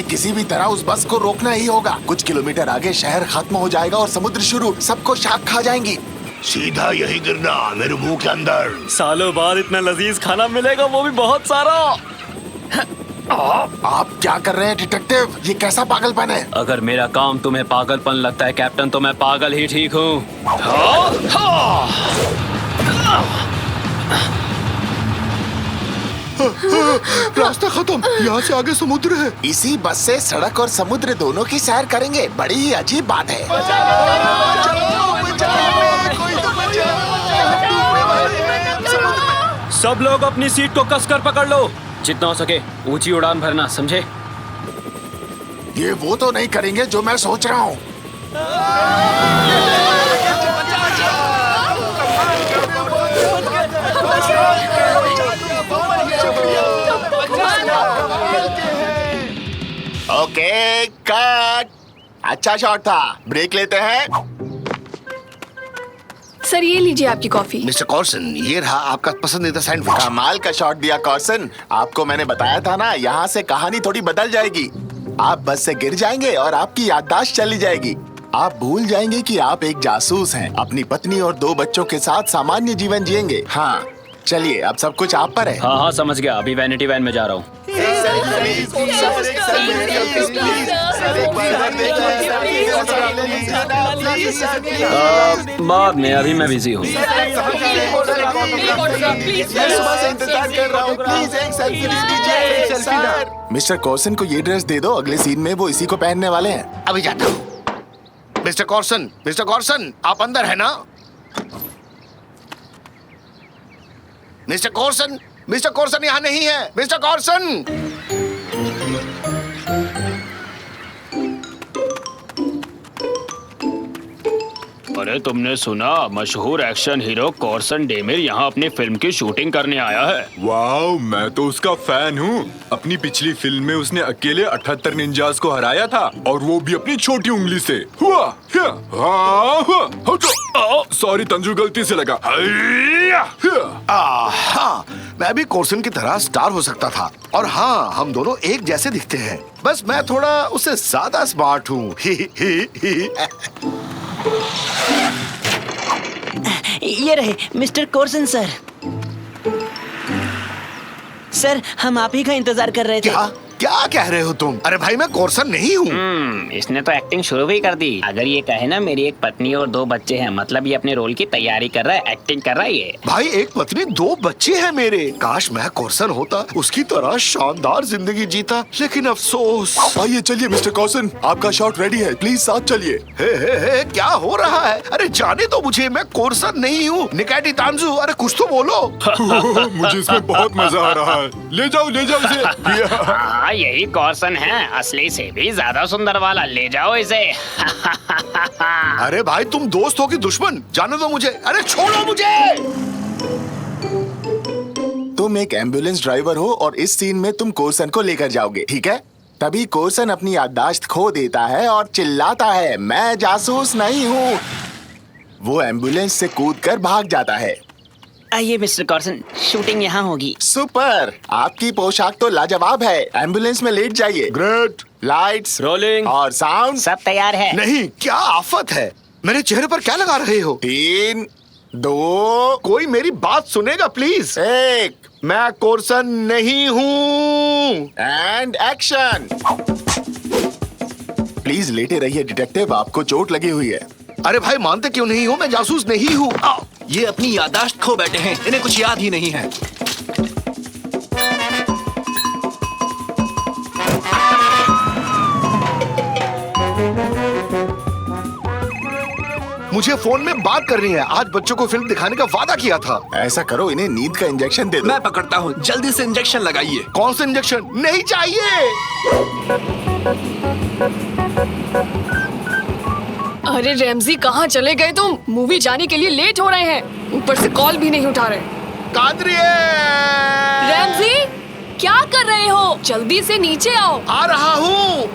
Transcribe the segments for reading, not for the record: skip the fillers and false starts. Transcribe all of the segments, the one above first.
हमें किसी भी तरह उस बस को रोकना ही होगा। कुछ किलोमीटर आगे शहर खत्म हो जाएगा और समुद्र शुरू, सबको शाख खा जाएंगी। सीधा यही गिरना मेरे मुंह के अंदर। सालों बाद इतना लजीज खाना मिलेगा, वो भी बहुत सारा। आप क्या कर रहे हैं डिटेक्टिव? ये कैसा पागलपन है? अगर मेरा काम तुम्हें पागलपन लगता है कैप्टन, तो मैं पागल ही ठीक हूँ। रास्ता खत्म, यहाँ से आगे समुद्र है। इसी बस से सड़क और समुद्र दोनों की सैर करेंगे। बड़ी ही अजीब बात है। सब लोग अपनी सीट को कसकर पकड़ लो, जितना हो सके ऊंची उड़ान भरना, समझे? ये वो तो नहीं करेंगे जो मैं सोच रहा हूँ। Okay cut. अच्छा शॉट था, ब्रेक लेते हैं। सर ये लीजिए आपकी कॉफी। मिस्टर कॉर्सन, ये रहा आपका पसंदीदा सैंडविच। कमाल का शॉट दिया कॉर्सन। आपको मैंने बताया था ना, यहाँ से कहानी थोड़ी बदल जाएगी। आप बस से गिर जाएंगे और आपकी याददाश्त चली जाएगी। आप भूल जाएंगे कि आप एक जासूस हैं। अपनी पत्नी और 2 बच्चों के साथ सामान्य जीवन जिएंगे। हाँ चलिए, अब सब कुछ आप पर है। हाँ हाँ समझ गया, अभी वैनिटी वैन में जा रहा हूँ। बाद में, अभी मैं बिजी हूँ। मिस्टर कॉर्सन को ये ड्रेस दे दो, अगले सीन में वो इसी को पहनने वाले हैं। अभी जाता हूँ। मिस्टर कॉर्सन, आप अंदर है ना? मिस्टर कॉर्सन यहाँ नहीं है। मिस्टर कॉर्सन! अरे तुमने सुना, मशहूर एक्शन हीरो कॉर्सन डेमिर यहाँ अपनी फिल्म की शूटिंग करने आया है। वाओ, मैं तो उसका फैन हूँ। अपनी पिछली फिल्म में उसने अकेले 78 निंजास को हराया था, और वो भी अपनी छोटी उंगली से। हुआ सॉरी तंजू, गलती से लगा। हाँ, मैं भी कॉर्सन की तरह स्टार हो सकता था। और हाँ, हम दोनों एक जैसे दिखते हैं, बस मैं थोड़ा उससे ज्यादा स्मार्ट हूँ। ये रहे मिस्टर कॉर्सन सर। सर, हम आप ही का इंतजार कर रहे थे। क्या कह रहे हो तुम? अरे भाई, मैं कॉर्सन नहीं हूँ। इसने तो एक्टिंग शुरू भी कर दी। अगर ये कहे ना मेरी एक पत्नी और 2 बच्चे हैं, मतलब ये अपने रोल की तैयारी कर रहा है, एक्टिंग कर रहा है ये। भाई, एक पत्नी 2 बच्चे हैं मेरे। काश मैं कॉर्सन होता, उसकी तरह शानदार जिंदगी जीता, लेकिन अफसोस। आइए चलिए मिस्टर कॉर्सन, आपका शॉट रेडी है, प्लीज साथ चलिए। हे, क्या हो रहा है? अरे जाने तो मुझे, मैं कॉर्सन नहीं हूँ। निकाटी तांजू, अरे कुछ तो बोलो। मुझे इसमें बहुत मजा आ रहा है। ले जाओ इसे। यही कॉर्सन है, असली से भी ज्यादा सुंदर वाला। ले जाओ इसे। अरे भाई, तुम दोस्त हो कि दुश्मन? जाने दो मुझे। अरे छोड़ो मुझे। तुम एक एम्बुलेंस ड्राइवर हो और इस सीन में तुम कॉर्सन को लेकर जाओगे, ठीक है? तभी कॉर्सन अपनी याददाश्त खो देता है और चिल्लाता है, मैं जासूस नहीं हूँ। वो एम्बुलेंस से कूदकर भाग जाता है। आइए मिस्टर कॉर्सन, शूटिंग यहाँ होगी। सुपर, आपकी पोशाक तो लाजवाब है। एम्बुलेंस में लेट जाइए। ग्रेट। लाइट्स, रोलिंग और साउंड सब तैयार है। नहीं, क्या आफत है? मेरे चेहरे पर क्या लगा रहे हो? 3, 2, कोई मेरी बात सुनेगा प्लीज? 1 मैं कॉर्सन नहीं हूँ। And action. प्लीज लेटे रहिए डिटेक्टिव, आपको चोट लगी हुई है। अरे भाई, मानते क्यों नहीं हो? मैं जासूस नहीं हूँ। ये अपनी याददाश्त खो बैठे हैं, इन्हें कुछ याद ही नहीं है। मुझे फोन में बात करनी है। आज बच्चों को फिल्म दिखाने का वादा किया था। ऐसा करो, इन्हें नींद का इंजेक्शन दे दो। मैं पकड़ता हूँ, जल्दी से इंजेक्शन लगाइए। कौन सा इंजेक्शन? नहीं चाहिए। अरे रैमजी, कहाँ चले गए तुम? मूवी जाने के लिए लेट हो रहे हैं, ऊपर से कॉल भी नहीं उठा रहे। कादरिए! रैमजी, क्या कर रहे हो? जल्दी से नीचे आओ। आ रहा हूँ।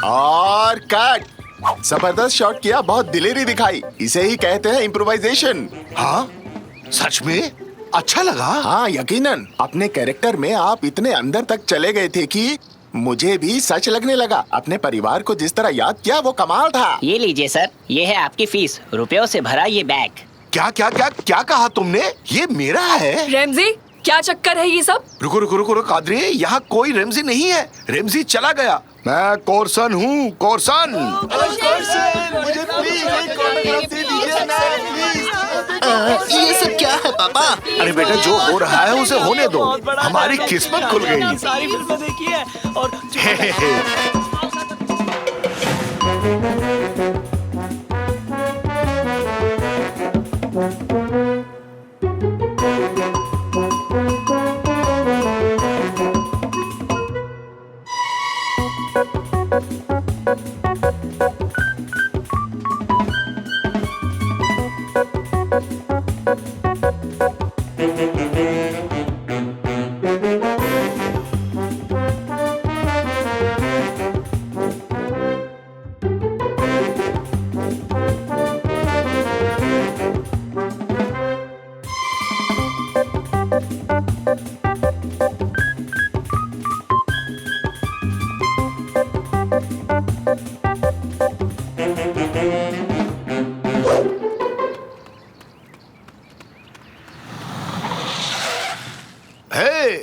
और कट। जबरदस्त शॉट किया, बहुत दिलेरी दिखाई। इसे ही कहते हैं इम्प्रोवाइजेशन। हाँ, सच में? अच्छा लगा? हाँ यकीनन, अपने कैरेक्टर में आप इतने अंदर तक चले गए थे कि मुझे भी सच लगने लगा। अपने परिवार को जिस तरह याद किया वो कमाल था। ये लीजिए सर, ये है आपकी फीस, रुपयों से भरा ये बैग। क्या क्या क्या क्या कहा तुमने? ये मेरा है? रेमजी, क्या चक्कर है ये सब? रुको रुको रुको रुको कादरी, यहाँ कोई रेमजी नहीं है। रेमजी चला गया। मैं कोर्सन हूँ, कोर्सन। ये सब क्या है पापा? अरे बेटा, जो हो रहा है उसे होने दो। हमारी किस्मत खुल गई। सारी फिल्में देखी है और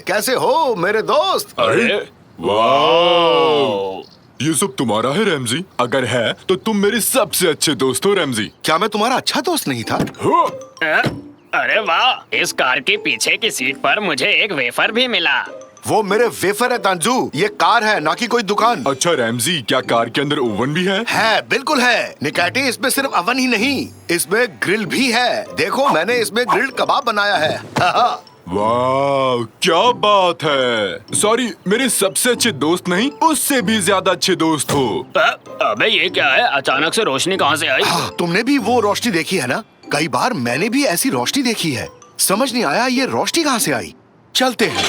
कैसे हो मेरे दोस्त? अरे वाह, ये सब तुम्हारा है रैमजी? अगर है तो तुम मेरे सबसे अच्छे दोस्त हो रैमजी। क्या मैं तुम्हारा अच्छा दोस्त नहीं था? अरे वाह, इस कार के पीछे की सीट पर मुझे एक वेफर भी मिला। वो मेरे वेफर है तांजू, ये कार है ना कि कोई दुकान। अच्छा रैमजी, क्या कार के अंदर ओवन भी है? है, बिल्कुल है निकैटी। इसमें सिर्फ ओवन ही नहीं, इसमें ग्रिल भी है। देखो, मैंने इसमें ग्रिल्ड कबाब बनाया है। वाह, क्या बात है। सॉरी, मेरे सबसे अच्छे दोस्त नहीं, उससे भी ज्यादा अच्छे दोस्त हो। अबे ये क्या है? अचानक से रोशनी कहाँ से आई? हाँ, तुमने भी वो रोशनी देखी है ना? कई बार मैंने भी ऐसी रोशनी देखी है। समझ नहीं आया ये रोशनी कहाँ से आई। चलते हैं।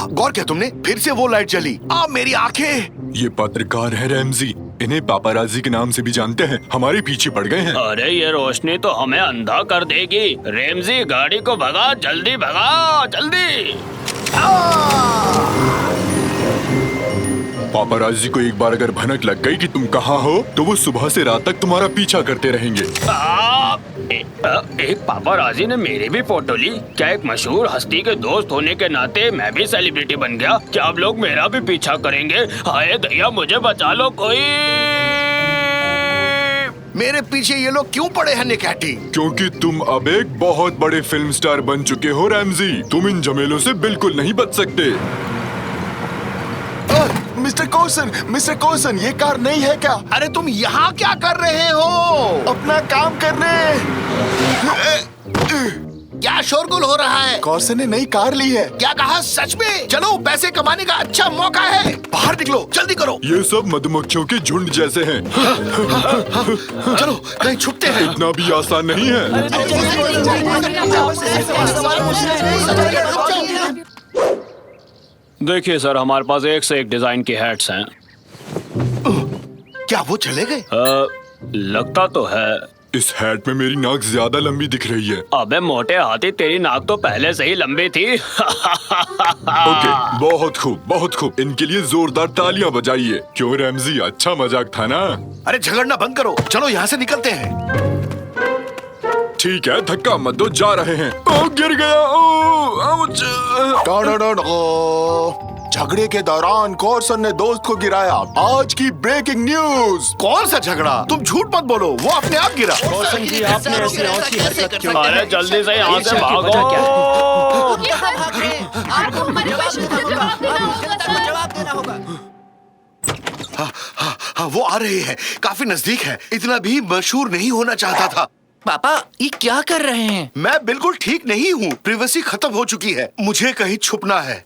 गौर किया तुमने? फिर से वो लाइट जली। मेरी आंखें। ये पत्रकार है रैमजी, इन्हें पापाराजी के नाम से भी जानते हैं। हमारे पीछे पड़ गए हैं। अरे ये रोशनी तो हमें अंधा कर देगी। रेमजी, गाड़ी को भगा, जल्दी भगा, जल्दी। पापाराजी को एक बार अगर भनक लग गई कि तुम कहाँ हो, तो वो सुबह से रात तक तुम्हारा पीछा करते रहेंगे। एक पापाराजी ने मेरी भी फोटो ली। क्या एक मशहूर हस्ती के दोस्त होने के नाते मैं भी सेलिब्रिटी बन गया? क्या आप लोग मेरा भी पीछा करेंगे? हाय दया, मुझे बचा लो कोई। मेरे पीछे ये लोग क्यों पड़े हैं निकैटी? क्योंकि तुम अब एक बहुत बड़े फिल्म स्टार बन चुके हो रैमजी। तुम इन झमेलों से बिल्कुल नहीं बच सकते। मिस्टर कोर्सन, ये कार नहीं है क्या? अरे तुम यहाँ क्या कर रहे हो? अपना काम करने। क्या शोरगुल हो रहा है? कोर्सन ने नई कार ली है। क्या कहा? सच में? चलो, पैसे कमाने का अच्छा मौका है। बाहर निकलो, जल्दी करो। ये सब मधुमक्खियों के झुंड जैसे हैं। चलो, कहीं छुपते हैं। इतना भी आसान नहीं है। देखिए सर, हमारे पास एक से एक डिजाइन की हैट्स हैं। क्या वो चले गए? लगता तो है। इस हैट में मेरी नाक ज्यादा लंबी दिख रही है। अबे मोटे हाथी, तेरी नाक तो पहले से ही लंबी थी। ओके, बहुत खूब, बहुत खूब। इनके लिए जोरदार तालियां बजाइए। क्यों रैमजी, अच्छा मजाक था ना? अरे झगड़ना बंद करो, चलो यहाँ से निकलते हैं। ठीक है, धक्का मत दो, जा रहे हैं। गिर गया। आउच। झगड़े के दौरान कोर्सन ने दोस्त को गिराया। आज की ब्रेकिंग न्यूज। कौन सा झगड़ा? तुम झूठ मत बोलो, वो अपने आप गिरा। अरे जल्दी से यहाँ से भागो। आपको हमारे क्वेश्चन का जवाब देना होगा। हाँ, वो आ रहे हैं। काफी नजदीक है। इतना भी मशहूर नहीं होना चाहता था। पापा, ये क्या कर रहे हैं? मैं बिल्कुल ठीक नहीं हूँ। प्रिवेसी खत्म हो चुकी है। मुझे कहीं छुपना है।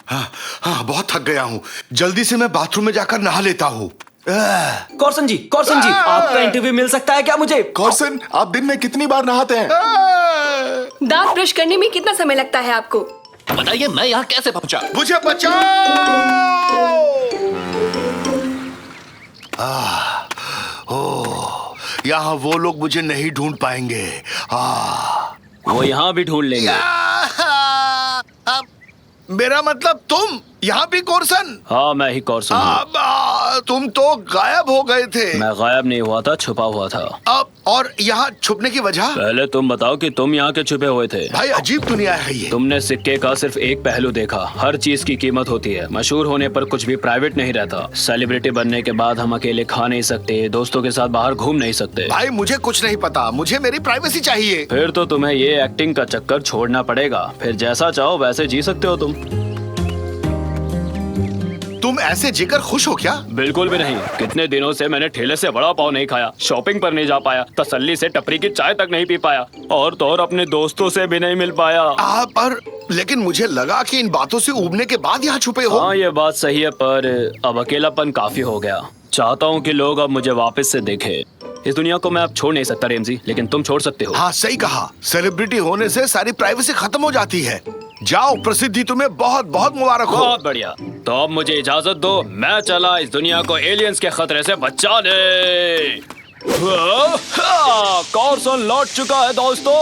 हाँ, बहुत थक गया हूँ। जल्दी से मैं बाथरूम में जाकर नहा लेता हूँ। कॉर्सन जी, आपका इंटरव्यू मिल सकता है क्या मुझे? कोर्सन, आप दिन में कितनी बार नहाते हैं? दांत ब्रश करने में कितना समय लगता है आपको? बताइए मैं यहाँ कैसे पहुँचा? मुझे बचाओ। यहाँ वो लोग मुझे नहीं ढूंढ पाएंगे। वो यहाँ भी ढूंढ लेंगे। मेरा मतलब तुम यहाँ भी कोर्सन? हाँ, मैं ही कॉर्सन हूँ। तुम तो गायब हो गए थे। मैं गायब नहीं हुआ था, छुपा हुआ था। अब और यहाँ छुपने की वजह? पहले तुम बताओ कि तुम यहाँ के छुपे हुए थे। भाई अजीब दुनिया है ये। तुमने सिक्के का सिर्फ एक पहलू देखा। हर चीज की कीमत होती है। मशहूर होने पर कुछ भी प्राइवेट नहीं रहता। सेलिब्रिटी बनने के बाद हम अकेले खा नहीं सकते, दोस्तों के साथ बाहर घूम नहीं सकते। भाई मुझे कुछ नहीं पता, मुझे मेरी प्राइवेसी चाहिए। फिर तो तुम्हें ये एक्टिंग का चक्कर छोड़ना पड़ेगा। फिर जैसा चाहो वैसे जी सकते हो तुम। तुम ऐसे जीकर खुश हो क्या? बिल्कुल भी नहीं। कितने दिनों से मैंने ठेले से बड़ा पाव नहीं खाया, शॉपिंग पर नहीं जा पाया, तसल्ली से टपरी की चाय तक नहीं पी पाया, और तो और अपने दोस्तों से भी नहीं मिल पाया। पर लेकिन मुझे लगा कि इन बातों से उबने के बाद यहाँ छुपे हो। हाँ, ये बात सही है, पर अब अकेलापन काफी हो गया। चाहता हूँ कि लोग अब मुझे वापस से देखें। इस दुनिया को मैं अब छोड़ नहीं सकता रेमजी, लेकिन तुम छोड़ सकते हो। हाँ सही कहा, सेलिब्रिटी होने से सारी प्राइवेसी खत्म हो जाती है। जाओ, प्रसिद्धि तुम्हें बहुत बहुत मुबारक हो। बहुत बढ़िया। तो अब मुझे इजाजत दो, मैं चला इस दुनिया को एलियंस के खतरे से बचाने। कॉर्सन लौट चुका है दोस्तों।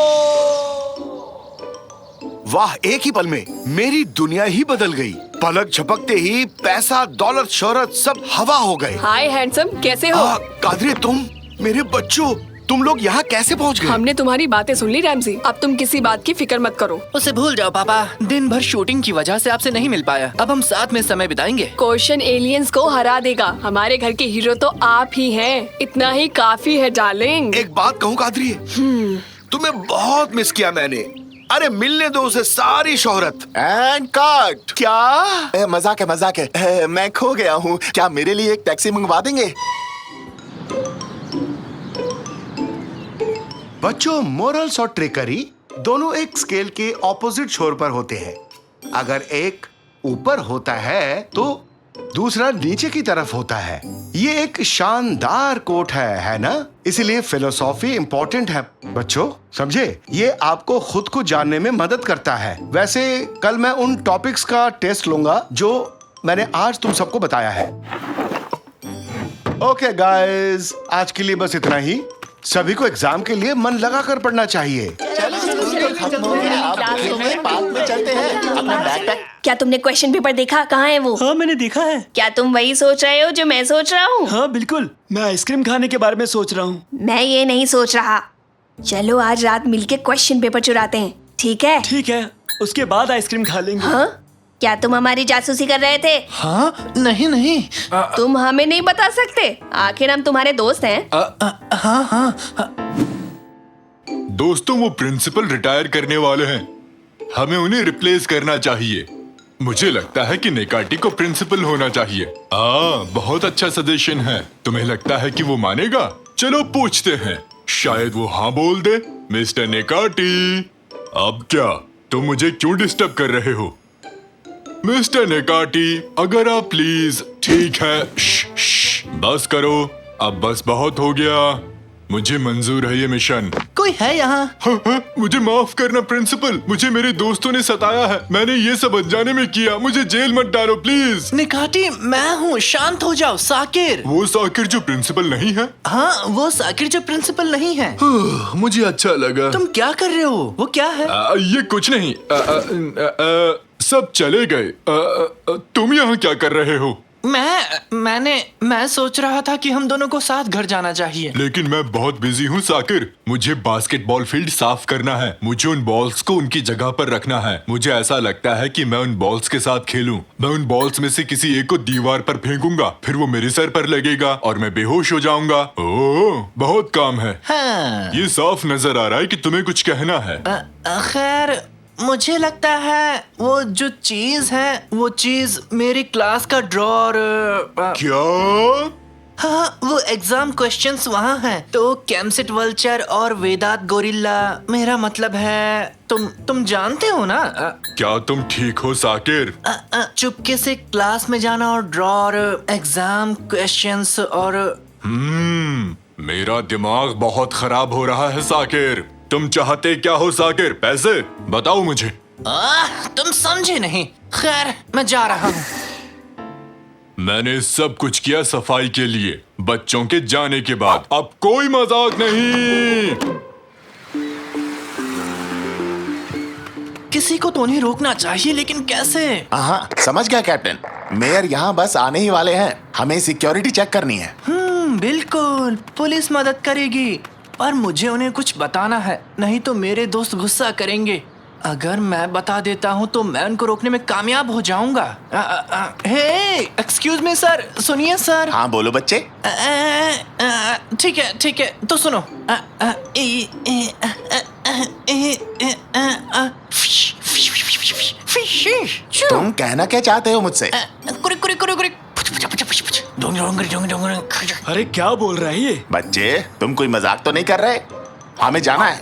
वाह, एक ही पल में मेरी दुनिया ही बदल गई। पलक झपकते ही पैसा, दौलत, शोहरत सब हवा हो गए। हाय हैंडसम, कैसे हो? कादरी, तुम, मेरे बच्चों, तुम लोग यहाँ कैसे पहुँच गए? हमने तुम्हारी बातें सुन ली रैमजी, अब तुम किसी बात की फिक्र मत करो। उसे भूल जाओ पापा। दिन भर शूटिंग की वजह से आपसे नहीं मिल पाया। अब हम साथ में समय बिताएंगे। क्वेश्चन एलियंस को हरा देगा। हमारे घर के हीरो तो आप ही हैं। इतना ही काफी है डार्लिंग। एक बात कहूँ कादरी, तुम्हें बहुत मिस किया मैंने। अरे मिलने दो उसे सारी शोहरत। And cut. क्या? मजाक है, मजाक है। मैं खो गया हूँ। क्या मेरे लिए एक टैक्सी मंगवा देंगे? बच्चों, मोरल्स और ट्रिकरी दोनों एक स्केल के ऑपोजिट छोर पर होते हैं। अगर एक ऊपर होता है तो दूसरा नीचे की तरफ होता है। ये एक शानदार कोट है ना? इसीलिए फिलोसॉफी इंपॉर्टेंट है बच्चों, समझे? ये आपको खुद को जानने में मदद करता है। वैसे कल मैं उन टॉपिक्स का टेस्ट लूंगा जो मैंने आज तुम सबको बताया है। ओके गाइस, आज के लिए बस इतना ही। सभी को एग्जाम के लिए मन लगा कर पढ़ना चाहिए। पार्क में चलते हैं। अपना बैकपैक। क्या तुमने क्वेश्चन पेपर देखा? कहाँ है वो? हाँ, मैंने देखा है। क्या तुम वही सोच रहे हो जो मैं सोच रहा हूँ? हाँ बिल्कुल, मैं आइसक्रीम खाने के बारे में सोच रहा हूँ। मैं ये नहीं सोच रहा। चलो आज रात मिलके क्वेश्चन पेपर चुराते हैं, ठीक है? ठीक है, उसके बाद आइसक्रीम खा लेंगे। हाँ? क्या तुम हमारी जासूसी कर रहे थे? हाँ, नहीं। तुम हमें नहीं बता सकते? आखिर हम तुम्हारे दोस्त हैं। हाँ। दोस्तों, वो प्रिंसिपल रिटायर करने वाले हैं। हमें उन्हें रिप्लेस करना चाहिए। मुझे लगता है कि नेकाटी को प्रिंसिपल होना चाहिए। बहुत अच्छा सजेशन है। तुम्हें लगता है कि वो मानेगा? चलो पूछते हैं, शायद वो हाँ बोल दे। मिस्टर नेकाटी, अब क्या? तुम मुझे क्यों डिस्टर्ब कर रहे हो? मिस्टर नेकाटी, अगर आप प्लीज। ठीक है, बस करो। अब बस बहुत हो गया। मुझे मंजूर है ये मिशन। कोई है यहाँ? हाँ, मुझे माफ करना प्रिंसिपल, मुझे मेरे दोस्तों ने सताया है। मैंने ये सब अनजाने में किया। मुझे जेल मत डालो प्लीज। निकाटी, मैं हूँ, शांत हो जाओ। साकिर। वो साकिर जो प्रिंसिपल नहीं है? हाँ, वो साकिर जो प्रिंसिपल नहीं है। मुझे अच्छा लगा। तुम क्या कर रहे हो? वो क्या है? ये कुछ नहीं। सब चले गए। तुम यहाँ क्या कर रहे हो? मैं सोच रहा था कि हम दोनों को साथ घर जाना चाहिए। लेकिन मैं बहुत बिजी हूँ साकिर। मुझे बास्केटबॉल फील्ड साफ करना है। मुझे उन बॉल्स को उनकी जगह पर रखना है। मुझे ऐसा लगता है कि मैं उन बॉल्स के साथ खेलूं। मैं उन बॉल्स में से किसी एक को दीवार पर फेंकूंगा, फिर वो मेरे सर पर लगेगा और मैं बेहोश हो जाऊंगा। ओह, बहुत काम है। हाँ। ये साफ नजर आ रहा है कि तुम्हें कुछ कहना है। खैर, मुझे लगता है वो जो चीज है, वो चीज मेरी क्लास का ड्रॉर। क्या? हाँ, वो एग्जाम क्वेश्चंस वहाँ हैं। तो कैमसेट वल्चर और वेदांत गोरिल्ला। मेरा मतलब है, तुम जानते हो ना? क्या तुम ठीक हो साकिर? चुपके से क्लास में जाना और ड्रॉर, एग्जाम क्वेश्चंस और मेरा दिमाग बहुत खराब हो रहा है साकिर। तुम चाहते क्या हो साकिर? पैसे बताओ मुझे। तुम समझे नहीं। खैर, मैं जा रहा हूँ। मैंने सब कुछ किया सफाई के लिए, बच्चों के जाने के बाद। अब कोई मजाक नहीं। किसी को तो उन्हें रोकना चाहिए, लेकिन कैसे? हाँ, समझ गया कैप्टन। मेयर यहाँ बस आने ही वाले हैं, हमें सिक्योरिटी चेक करनी है। बिल्कुल, पुलिस मदद करेगी, पर मुझे उन्हें कुछ बताना है, नहीं तो मेरे दोस्त गुस्सा करेंगे। अगर मैं बता देता हूँ तो मैं उनको रोकने में कामयाब हो जाऊंगा। हे, एक्सक्यूज मी सर, सुनिए सर। हाँ बोलो बच्चे। ठीक है, तो सुनो। तुम कहना क्या चाहते हो मुझसे? अरे क्या बोल रहा है ये? बच्चे, तुम कोई मजाक तो नहीं कर रहे? हमें जाना है।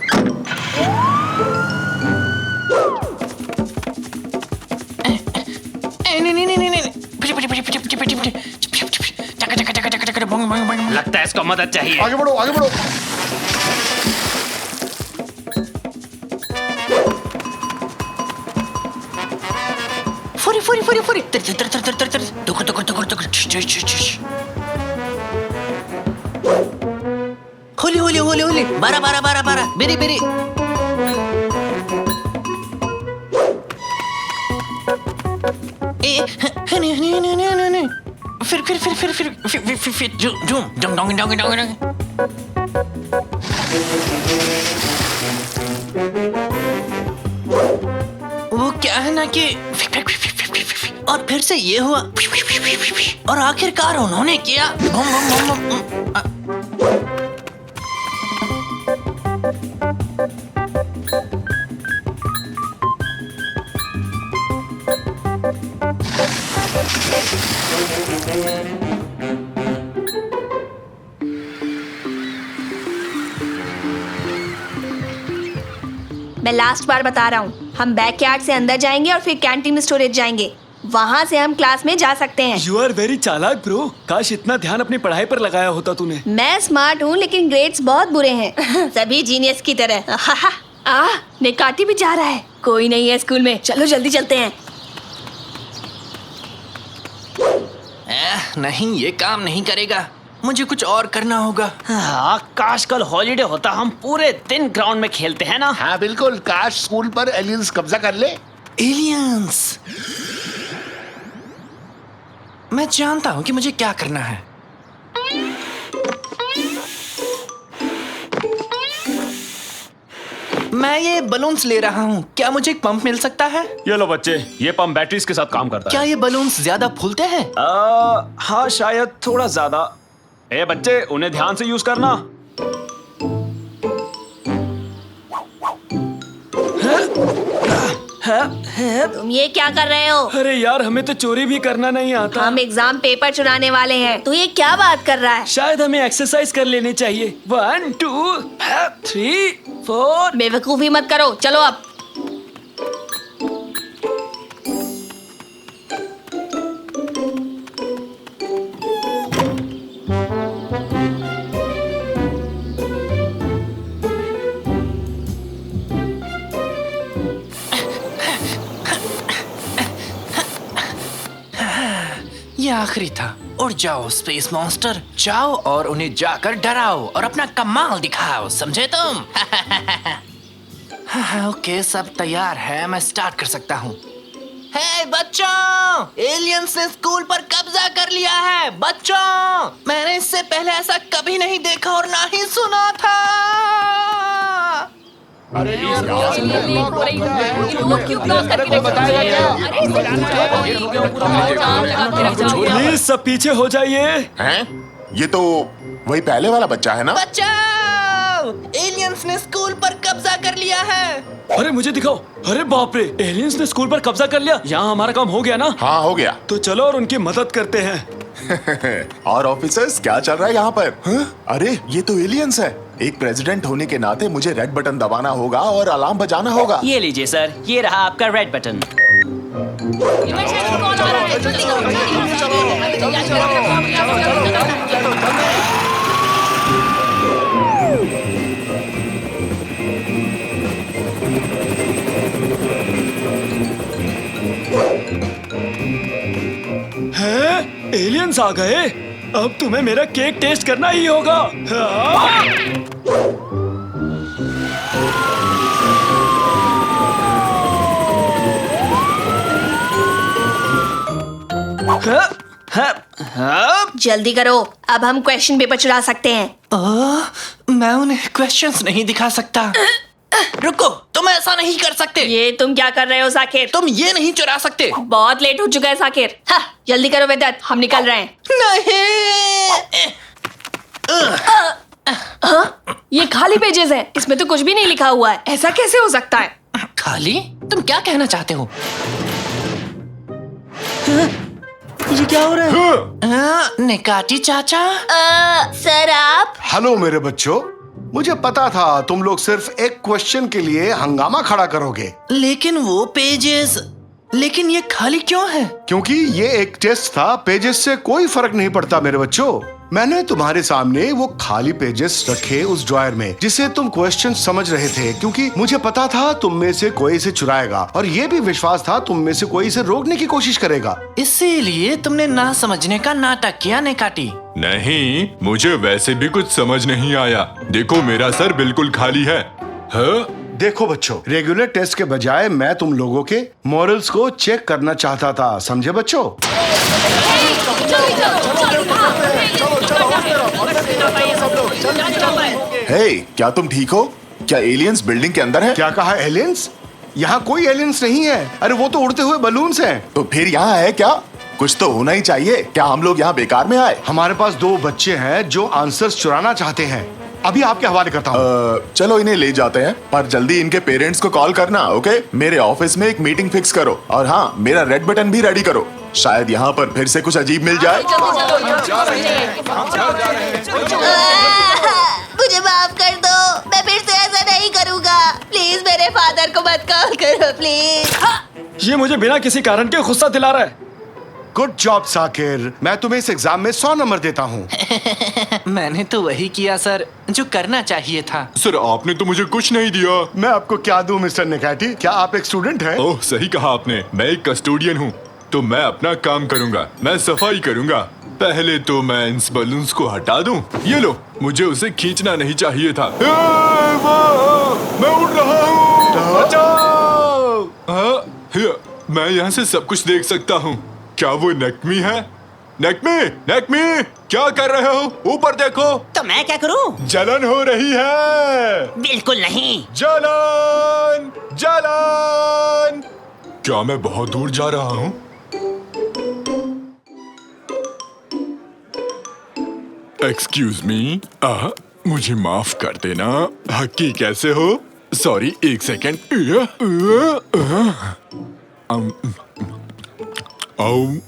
लगता है इसको मदद चाहिए। आगे बढ़ो, आगे बढ़ो। फुरी होली बारा बेरी नहीं फिर वो क्या है ना कि और फिर से ये हुआ और आखिरकार उन्होंने किया। मैं लास्ट बार बता रहा हूँ, हम बैकयार्ड से अंदर जाएंगे और फिर कैंटीन स्टोरेज जाएंगे। वहाँ से हम क्लास में जा सकते हैं। यू आर वेरी चालाक ब्रो। काश इतना ध्यान अपनी पढ़ाई पर लगाया होता तूने। मैं स्मार्ट हूँ लेकिन ग्रेड्स बहुत बुरे हैं। सभी जीनियस की तरह। नेकाटी भी जा रहा है। कोई नहीं है स्कूल में, चलो जल्दी चलते हैं। नहीं, ये काम नहीं करेगा, मुझे कुछ और करना होगा। काश कल हॉलीडे होता, हम पूरे दिन ग्राउंड में खेलते हैं ना। हाँ बिल्कुल, काश स्कूल पर एलियंस कब्जा कर ले। एलियंस, मैं जानता हूँ कि मुझे क्या करना है। मैं ये बलून्स ले रहा हूँ, क्या मुझे एक पंप मिल सकता है? ये लो बच्चे, ये पंप बैटरीज के साथ काम करता क्या ये बलून्स ज्यादा फूलते हैं? हाँ शायद थोड़ा ज्यादा। ए बच्चे, उन्हें ध्यान से यूज करना। तुम ये क्या कर रहे हो? अरे यार, हमें तो चोरी भी करना नहीं आता। हम एग्जाम पेपर चुराने वाले हैं। तू ये क्या बात कर रहा है? शायद हमें एक्सरसाइज कर लेनी चाहिए। 1 2 3 4। बेवकूफी मत करो, चलो अब। ये आखिरी था। उड़ जाओ स्पेस मॉन्स्टर, जाओ और उन्हें जाकर डराओ और अपना कमाल दिखाओ, समझे तुम? ओके, सब तैयार है, मैं स्टार्ट कर सकता हूँ। हे बच्चों, एलियंस ने स्कूल पर कब्जा कर लिया है। बच्चों, मैंने इससे पहले ऐसा कभी नहीं देखा और ना ही सुना था। प्लीज सब पीछे हो जाइए। हैं? ये तो वही पहले वाला बच्चा है ना? बचाओ! एलियंस ने स्कूल पर कब्जा कर लिया है। अरे मुझे दिखाओ। अरे बाप रे, एलियंस ने स्कूल पर कब्जा कर लिया। यहाँ हमारा काम हो गया ना? हाँ हो गया। तो चलो और उनकी मदद करते हैं। और ऑफिसर्स, क्या चल रहा है यहाँ पर? अरे ये तो एलियंस है। एक प्रेसिडेंट होने के नाते मुझे रेड बटन दबाना होगा और अलार्म बजाना होगा। ये लीजिए सर, ये रहा आपका रेड बटन। एलियंस आ गए। अब तुम्हें मेरा केक टेस्ट करना ही होगा। जल्दी करो, अब हम क्वेश्चन पेपर चुरा सकते हैं। मैं उन्हें क्वेश्चंस नहीं दिखा सकता। रुको, तुम ऐसा नहीं कर सकते। ये तुम क्या कर रहे हो साकिर? तुम ये नहीं चुरा सकते। बहुत लेट हो चुका है साकिर। हाँ, जल्दी करो वेदांत, हम निकल रहे हैं। नहीं। हाँ? ये खाली पेजेस हैं, इसमें तो कुछ भी नहीं लिखा हुआ है। ऐसा कैसे हो सकता है? खाली? तुम क्या कहना चाहते हो? ये क्या हो रहा है? निकाटी चाचा। सर आप? हेलो मेरे बच्चों, मुझे पता था तुम लोग सिर्फ एक क्वेश्चन के लिए हंगामा खड़ा करोगे। लेकिन वो पेजेस, लेकिन ये खाली क्यों है? क्योंकि ये एक टेस्ट था, पेजेस से कोई फर्क नहीं पड़ता मेरे बच्चों। मैंने तुम्हारे सामने वो खाली पेजेस रखे उस ड्रॉयर में जिससे तुम क्वेश्चन समझ रहे थे, क्योंकि मुझे पता था तुम में से कोई इसे चुराएगा और ये भी विश्वास था तुम में से कोई इसे रोकने की कोशिश करेगा। इसीलिए तुमने ना समझने का नाटक किया निकाटी। नहीं, मुझे वैसे भी कुछ समझ नहीं आया। देखो मेरा सर बिल्कुल खाली है। हाँ? देखो बच्चों, रेगुलर टेस्ट के बजाय मैं तुम लोगों के मॉरल्स को चेक करना चाहता था, समझे बच्चों? हे, क्या तुम ठीक हो? क्या एलियंस बिल्डिंग के अंदर है? क्या कहा एलियंस? यहाँ कोई एलियंस नहीं है। अरे वो तो उड़ते हुए बलून्स हैं। तो फिर यहाँ है क्या? कुछ तो होना ही चाहिए। क्या हम लोग यहाँ बेकार में आए? हमारे पास 2 बच्चे हैं जो आंसर्स चुराना चाहते हैं। अभी आपके हवाले करता हूँ। चलो इन्हें ले जाते हैं, पर जल्दी इनके पेरेंट्स को कॉल करना, ओके? मेरे ऑफिस में एक मीटिंग फिक्स करो और हाँ, मेरा रेड बटन भी रेडी करो। शायद यहाँ पर फिर से कुछ अजीब मिल जाए। मुझे माफ कर दो, मैं फिर से ऐसा नहीं करूँगा। प्लीज मेरे फादर को मत कॉल करो, प्लीज। ये मुझे बिना किसी कारण के गुस्सा दिला रहा है। गुड जॉब साकिर, मैं तुम्हें इस एग्जाम में 100 नंबर देता हूँ। मैंने तो वही किया सर जो करना चाहिए था। सर आपने तो मुझे कुछ नहीं दिया। मैं आपको क्या दूं मिस्टर निकाटी? क्या आप एक स्टूडेंट हैं? ओह सही कहा आपने, मैं एक कस्टोडियन हूँ, तो मैं अपना काम करूँगा। मैं सफाई करूँगा। पहले तो मैं इन बलून्स को हटा दूं। ये लो, मुझे उसे खींचना नहीं चाहिए था। मैं उड़ रहा हूँ। मैं यहाँ से सब कुछ देख सकता हूँ। क्या वो नकमी है? नकमी, नकमी, क्या कर रहे हो? ऊपर देखो। तो मैं क्या करूं? जलन हो रही है। बिल्कुल नहीं। जलन, जलन। क्या मैं बहुत दूर जा रहा हूँ? एक्सक्यूज मी, मुझे माफ कर देना। हक्की कैसे हो? सॉरी, एक सेकेंड।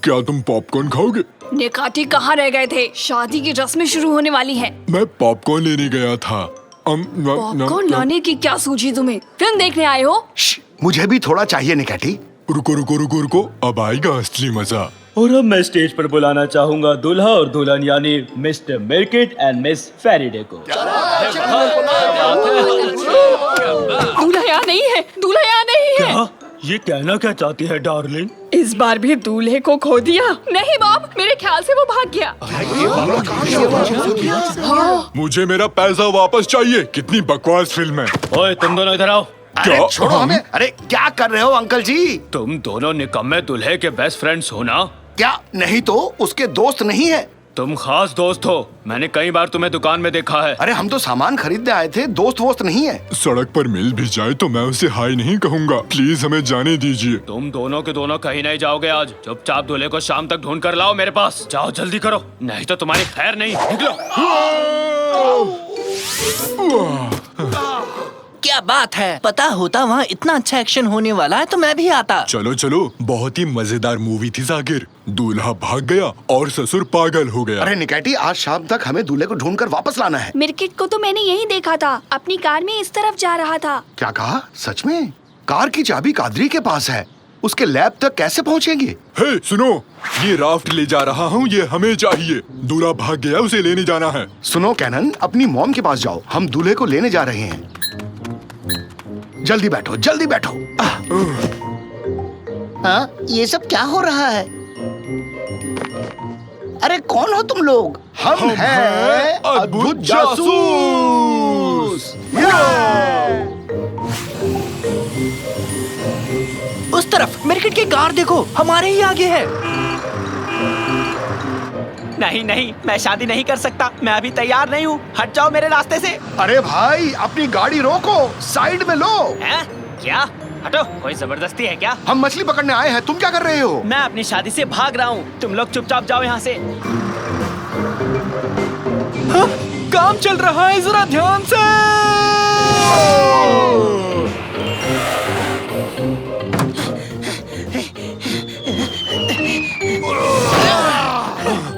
क्या तुम पॉपकॉर्न खाओगे? निकाटी कहाँ रह गए थे? शादी की रस्में शुरू होने वाली हैं। मैं पॉपकॉर्न लेने गया था। पॉपकॉर्न लाने की क्या सूझी तुम्हें? फिल्म देखने आए हो? मुझे भी थोड़ा चाहिए निकाटी। रुको रुको रुको रुको, अब आएगा असली मजा। और अब मैं स्टेज पर बुलाना चाहूंगा दूल्हा और दुल्हन यानी मिस्टर मिर्किट एंड मिस फेरिडे को। दूल्हा यहाँ नहीं है, दूल्हा यहाँ नहीं है। क्या? ये कहना क्या चाहती है डार्लिंग? इस बार भी दूल्हे को खो दिया? नहीं मॉम, मेरे ख्याल से वो भाग गया। मुझे मेरा पैसा वापस चाहिए। कितनी बकवास फिल्म है। ओए तुम दोनों इधर आओ। क्या? छोड़ो हमें। अरे क्या कर रहे हो अंकल जी? तुम दोनों निकम्मे दूल्हे के बेस्ट फ्रेंड्स हो ना? क्या नहीं तो उसके दोस्त नहीं है? तुम खास दोस्त हो। मैंने कई बार तुम्हें दुकान में देखा है। अरे हम तो सामान खरीदने आए थे, दोस्त वोस्त नहीं है। सड़क पर मिल भी जाए तो मैं उसे हाय नहीं कहूँगा। प्लीज हमें जाने दीजिए। तुम दोनों के दोनों कहीं नहीं जाओगे आज। चुपचाप दूल्हे को शाम तक ढूंढ कर लाओ मेरे पास। जाओ जल्दी करो, नहीं तो तुम्हारी खैर नहीं। निकलो। क्या बात है, पता होता वहाँ इतना अच्छा एक्शन होने वाला है तो मैं भी आता। चलो चलो, बहुत ही मजेदार मूवी थी जाकिर। दूल्हा भाग गया और ससुर पागल हो गया। अरे निकाटी, आज शाम तक हमें दूल्हे को ढूंढकर वापस लाना है। मिर्किट को तो मैंने यही देखा था, अपनी कार में इस तरफ जा रहा था। क्या कहा? सच में? कार की चाबी कादरी के पास है, उसके लैब तक कैसे पहुँचेंगे? हे सुनो, ये राफ्ट ले जा रहा हूँ, ये हमें चाहिए। दूल्हा भाग गया, उसे लेने जाना है। सुनो कैनन, अपनी मॉम के पास जाओ, हम दूल्हे को लेने जा रहे हैं। जल्दी बैठो, जल्दी बैठो। हाँ, ये सब क्या हो रहा है? अरे कौन हो तुम लोग? हम हैं अद्भुत जासूस। उस तरफ मिरकट की कार देखो, हमारे ही आगे है। नहीं नहीं, मैं शादी नहीं कर सकता। मैं अभी तैयार नहीं हूँ। हट जाओ मेरे रास्ते से। अरे भाई, अपनी गाड़ी रोको, साइड में लो। हैं? क्या? हटो। कोई जबरदस्ती है क्या? हम मछली पकड़ने आए हैं, तुम क्या कर रहे हो? मैं अपनी शादी से भाग रहा हूँ। तुम लोग चुपचाप जाओ यहाँ से। हाँ, काम चल रहा है, जरा ध्यान से।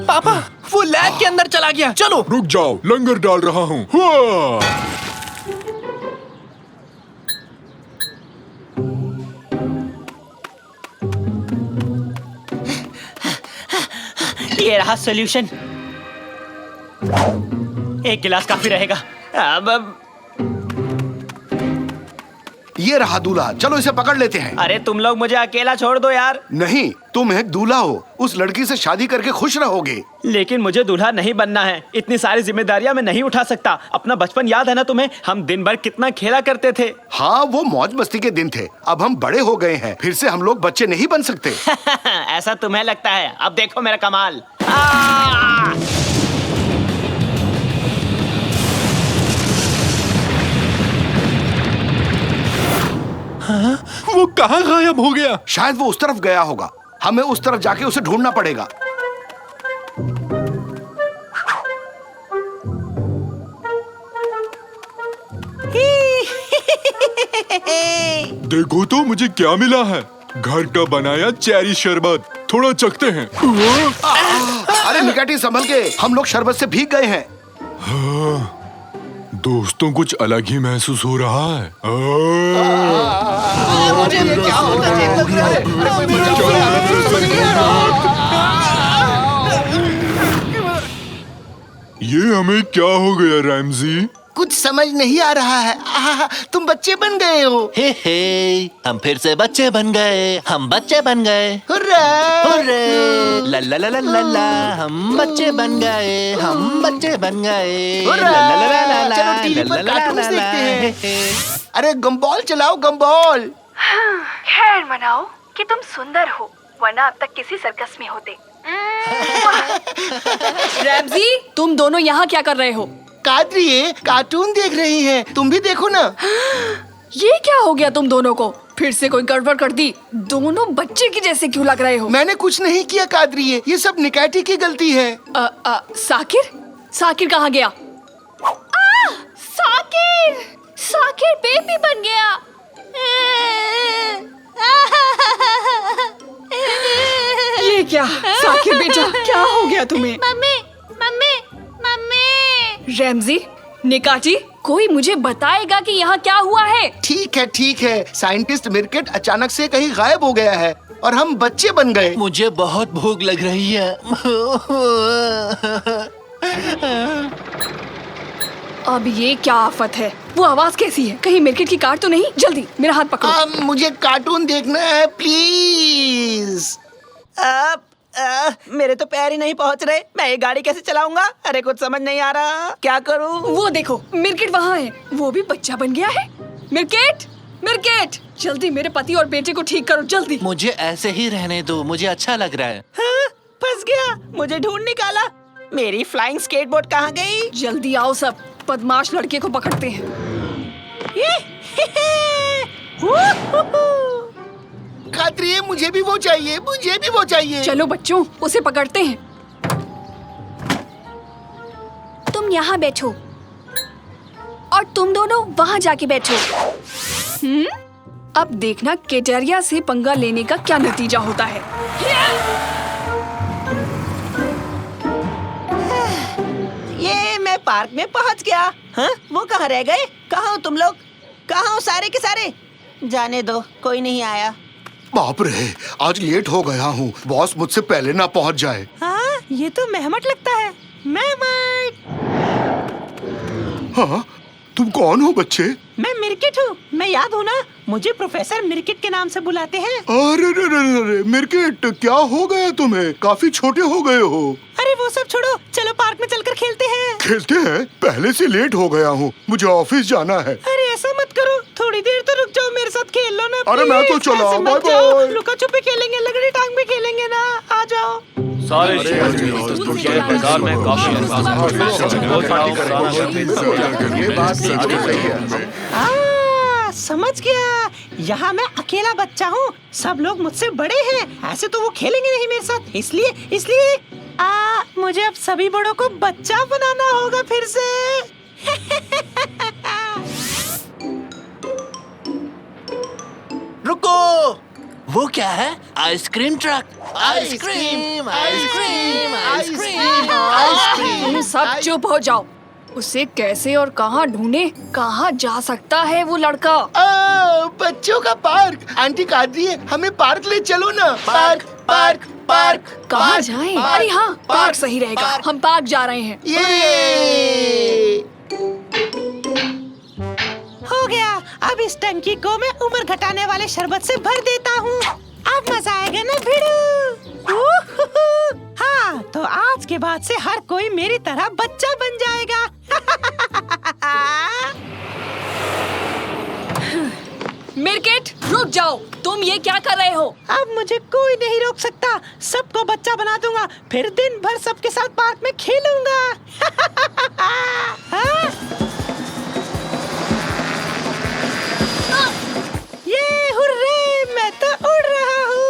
पापा, वो लैब के अंदर चला गया। चलो। रुक जाओ, लंगर डाल रहा हूँ। हुआ! ये रहा सॉल्यूशन। एक गिलास काफी रहेगा। अब ये रहा दूल्हा, चलो इसे पकड़ लेते हैं। अरे तुम लोग मुझे अकेला छोड़ दो यार। नहीं, तुम एक दूल्हा हो, उस लड़की से शादी करके खुश रहोगे। लेकिन मुझे दूल्हा नहीं बनना है। इतनी सारी जिम्मेदारियां मैं नहीं उठा सकता। अपना बचपन याद है ना तुम्हें? हम दिन भर कितना खेला करते थे। हाँ, वो मौज मस्ती के दिन थे। अब हम बड़े हो गए हैं, फिर से हम लोग बच्चे नहीं बन सकते। ऐसा तुम्हें लगता है? अब देखो मेरा कमाल। वो कहाँ गायब हो गया? शायद वो उस तरफ गया होगा। हमें उस तरफ जाके उसे ढूंढना पड़ेगा। देखो तो मुझे क्या मिला है। घर का बनाया चेरी शरबत, थोड़ा चखते हैं। अरे निकाटी, संभल के, हम लोग शरबत से भीग गए हैं। दोस्तों, कुछ अलग ही महसूस हो रहा है। ये हमें क्या हो गया रैमजी? कुछ समझ नहीं आ रहा है। तुम बच्चे बन गए हो। हे हम फिर से बच्चे बन गए। हम बच्चे बन गए। हुर्रा! हुर्रे! ला ला ला ला ला ला, हम बच्चे बन गए। हम बच्चे बन गए। हुर्रा! ला ला ला ला ला, चलो टीवी ला पर ला ला कार्टून्स ला, देखते हैं। हे। अरे गम्बॉल चलाओ, गम्बॉल। खैर मनाओ कि तुम सुंदर हो, वरना अब तक किसी सर्कस में होते। रैमजी, तुम दोनों यहाँ क्या कर रहे हो? कादरी, ये कार्टून देख रही हैं। तुम भी देखो ना। ये क्या हो गया तुम दोनों को? फिर से कोई गड़बड़ कर दी? दोनों बच्चे की जैसे क्यों लग रहे हो? मैंने कुछ नहीं किया कादरी, ये सब निकाटी की गलती है। साकिर? साकिर कहाँ गया? साकिर! साकिर बेबी बन गया। ये क्या? साकिर बेटा, क्या हो गया तुम्हें? Mummy, mummy, mummy. रैमजी, निकाटी, कोई मुझे बताएगा कि यहाँ क्या हुआ है? ठीक है। साइंटिस्ट मिरकट अचानक से कहीं गायब हो गया है और हम बच्चे बन गए। मुझे बहुत भूख लग रही है। अब ये क्या आफत है? वो आवाज कैसी है? कहीं मिरकट की कार तो नहीं? जल्दी मेरा हाथ पकड़ो। मुझे कार्टून देखना है, प्लीज। मेरे तो पैर ही नहीं पहुंच रहे। मैं ये गाड़ी कैसे चलाऊंगा? अरे कुछ समझ नहीं आ रहा, क्या करूं? वो देखो, मिरकट वहाँ है। वो भी बच्चा बन गया है। मिरकट, मिरकट, जल्दी मेरे पति और बेटे को ठीक करो, जल्दी। मुझे ऐसे ही रहने दो, मुझे अच्छा लग रहा है। हाँ, फंस गया। मुझे ढूंढ निकाला। मेरी फ्लाइंग स्केटबोर्ड कहाँ गई? जल्दी आओ सब, बदमाश लड़के को पकड़ते हैं। कादरी, मुझे भी वो चाहिए, मुझे भी वो चाहिए। चलो बच्चों, उसे पकड़ते हैं। तुम यहाँ बैठो और तुम दोनों वहाँ जाके बैठो। अब देखना केटेरिया से पंगा लेने का क्या नतीजा होता है। ये मैं पार्क में पहुंच गया। हाँ? वो कहाँ रह गए? कहाँ हो तुम लोग? कहाँ हो सारे के सारे? जाने दो, कोई नहीं आया। बाप रे, आज लेट हो गया हूँ। बॉस मुझसे पहले ना पहुँच जाए। हाँ, ये तो मेहमट लगता है। मेहमट। हाँ, तुम कौन हो बच्चे? मैं मिर्किट हूँ। मैं याद हूँ ना, मुझे प्रोफेसर मिर्किट के नाम से बुलाते हैं। अरे रे रे रे रे, मिर्किट क्या हो गया तुम्हें? काफी छोटे हो गए हो। अरे वो सब छोड़ो, चलो पार्क में चलकर खेलते हैं। खेलते हैं? पहले से लेट हो गया हूँ, मुझे ऑफिस जाना है। अरे ऐसा मत करो, थोड़ी देर तो रुक जाओ, मेरे साथ खेल लो ना। अरे मैं तो please, चला, ऐसे मत बाय जाओ। बाय। लुका छुपी खेलेंगे, लगड़ी टांग भी खेलेंगे ना, आ जाओ। सारे बाजार में काफी ये बात सही है। समझ गया, यहाँ मैं अकेला बच्चा हूँ, सब लोग मुझसे बड़े हैं। ऐसे तो वो खेलेंगे नहीं मेरे साथ, इसलिए मुझे अब सभी बड़ों को बच्चा बनाना होगा फिर से। रुको, वो क्या है? Ice cream truck. Ice cream, ice cream, ice cream, ice cream. तुम सब चुप हो जाओ। उसे कैसे और कहाँ ढूंढे? कहाँ जा सकता है वो लड़का? बच्चों का पार्क। आंटी कादरी है, हमें पार्क ले चलो ना। Park park park. कहाँ जाएं? अरे हाँ, पार्क सही रहेगा। हम पार्क जा रहे हैं। ये हो गया, अब इस टंकी को मैं उम्र घटाने वाले शरबत से भर देता हूँ। अब मजा आएगा ना भिड़ू? हाँ, तो आज के बाद से हर कोई मेरी तरह बच्चा बन जाएगा। मिर्किट, रुक जाओ। तुम ये क्या कर रहे हो? अब मुझे कोई नहीं रोक सकता, सबको बच्चा बना दूंगा, फिर दिन भर सबके साथ पार्क में खेलूंगा। हाँ? ये हुर्रे, मैं तो उड़ रहा हूँ।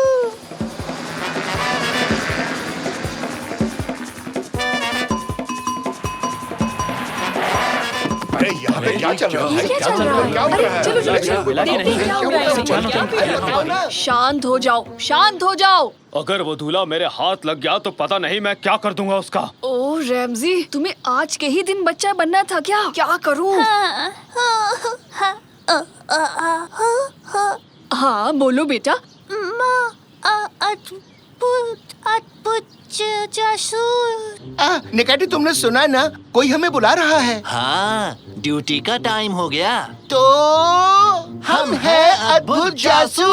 अरे यहाँ पे क्या चल रहा है? क्या चल रहा है? अरे चलो चलो चलो, देखते हैं क्या हो रहा है। शांत हो जाओ, शांत हो जाओ। अगर वो दूल्हा मेरे हाथ लग गया तो पता नहीं मैं क्या कर दूंगा उसका। ओह रैमजी, तुम्हें आज के ही दिन बच्चा बनना था क्या? क्या करूं? हाँ बोलो बेटा। निकाटी, तुमने सुना ना, कोई हमें बुला रहा है। हाँ, ड्यूटी का टाइम हो गया। तो हम हैं अद्भुत जासूस।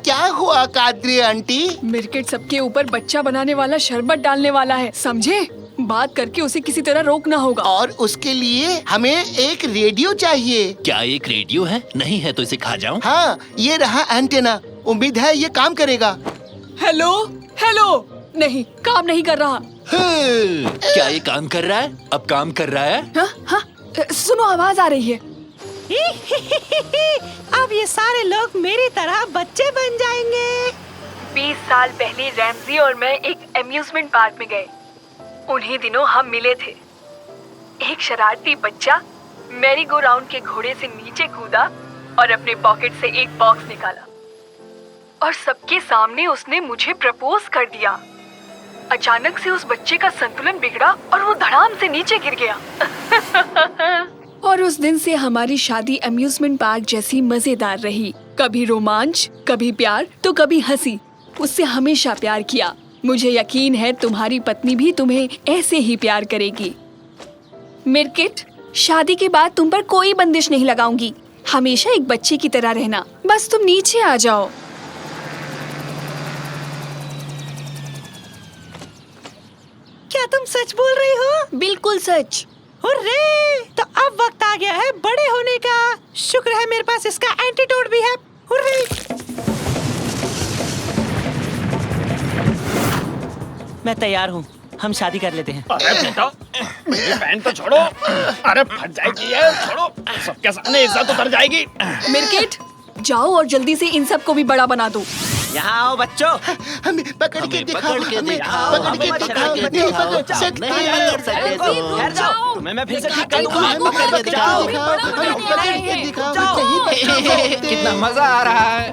क्या हुआ कादरी आंटी? मिर्किट सबके ऊपर बच्चा बनाने वाला शरबत डालने वाला है, समझे? बात करके उसे किसी तरह रोकना होगा। और उसके लिए हमें एक रेडियो चाहिए। क्या एक रेडियो है? नहीं है तो इसे खा जाऊं? हाँ, ये रहा एंटेना, उम्मीद है ये काम करेगा। हेलो हेलो, नहीं, काम नहीं कर रहा। क्या ये काम कर रहा है? अब काम कर रहा है? हाँ हाँ, सुनो, आवाज आ रही है। अब ये सारे लोग मेरी तरह बच्चे बन जाएंगे। 20 साल पहले रैमजी और मैं एक अम्यूजमेंट पार्क में गए। उन्हीं दिनों हम मिले थे। एक शरारती बच्चा मैरी गो राउंड के घोड़े से नीचे कूदा और अपने पॉकेट से एक बॉक्स निकाला और सबके सामने उसने मुझे प्रपोज कर दिया। अचानक से उस बच्चे का संतुलन बिगड़ा और वो धड़ाम से नीचे गिर गया। और उस दिन से हमारी शादी अम्यूजमेंट पार्क जैसी मजेदार रही। कभी रोमांच, कभी प्यार, तो कभी हंसी। उससे हमेशा प्यार किया। मुझे यकीन है तुम्हारी पत्नी भी तुम्हें ऐसे ही प्यार करेगी। मिर्किट, शादी के बाद तुम पर कोई बंदिश नहीं लगाऊंगी। हमेशा एक बच्चे की तरह रहना। बस तुम नीचे आ जाओ। क्या तुम सच बोल रही हो? बिल्कुल सच। हुर्रे! तो अब वक्त आ गया है बड़े होने का। शुक्र है मेरे पास इसका एंटीडोट भी है। हुर्रे! मैं तैयार हूँ, हम शादी कर लेते हैं। अरे बेटा, मेरी बहन तो छोड़ो। अरे फट जाएगी ये, छोड़ो। सबके सामने इज्जत उतर जाएगी। मिर्किट, जाओ और जल्दी से इन सब को भी बड़ा बना दो। यहाँ आओ बच्चों। हमें पकड़ के दिखाओ, पकड़ के हमें दिखाओ, पकड़ के हमें दिखाओ, पकड़ के नहीं दिखाओ। पकड़ सकते। नहीं पकड़ सकते तुम। ठहर जाओ, मैं फिर से ठीक कर दूंगा। हमें पकड़ के दिखाओ, हमें पकड़ के दिखाओ, नहीं पकड़ सकते। कितना मजा आ रहा है।